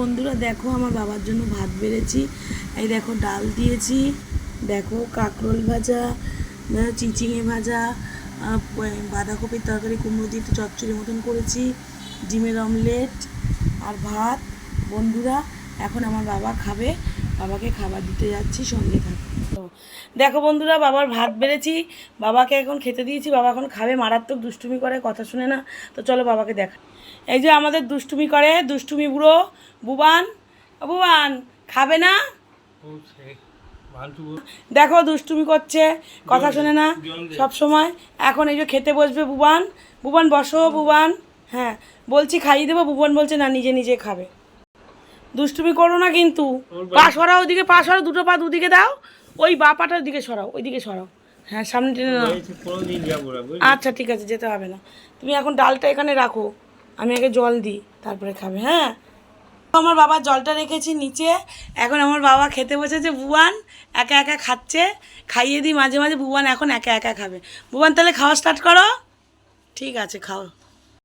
বন্ধুরা দেখো আমার বাবার জন্য ভাত বেড়েছি। এই দেখো ডাল দিয়েছি, দেখো কাঁকরোল ভাজা, চিচিঙে ভাজা, বাঁধাকপির তরকারি, কুমড়ো দিয়ে একটু চচ্চড়ি মতন করেছি, ডিমের অমলেট আর ভাত। বন্ধুরা এখন আমার বাবা খাবে, বাবাকে খাবার দিতে যাচ্ছি, সঙ্গে থাকো। দেখো বন্ধুরা বাবার ভাত বেড়েছি, বাবাকে এখন খেতে দিয়েছি। বাবা এখন খাবে, মারাত্মক দুষ্টুমি করে, কথা শুনে না। তো চলো বাবাকে দেখা। এই যে আমাদের দুষ্টুমি করে, দুষ্টুমি বুড়ো বুবান। বুবান খাবে না, দেখো দুষ্টুমি করছে, কথা শোনে না সব সময়। এখন এই যে খেতে বসবে বুবান। বুবান বসো বুবান। হ্যাঁ বলছি খাইয়ে দেবো, বুবান বলছে না নিজে নিজে খাবে। দুষ্টুমি করো না কিন্তু। পা সরাও, ওইদিকে পা সরাও, দুটো পা দুদিকে দাও, ওই বা পাটার দিকে সরাও, ওইদিকে সরাও। হ্যাঁ সামনে টেনে নাও। আচ্ছা ঠিক আছে, যেতে হবে না। তুমি এখন ডালটা এখানে রাখো, আমি আগে জল দিই, তারপরে খাবে। হ্যাঁ আমার বাবা জলটা রেখেছি নিচে। এখন আমার বাবা খেতে বসেছে, বুবান একা একা খাচ্ছে। খাইয়ে দিই মাঝে মাঝে, বুবান এখন একা একা খাবে। বুবান তাহলে খাওয়া স্টার্ট করো। ঠিক আছে খাও।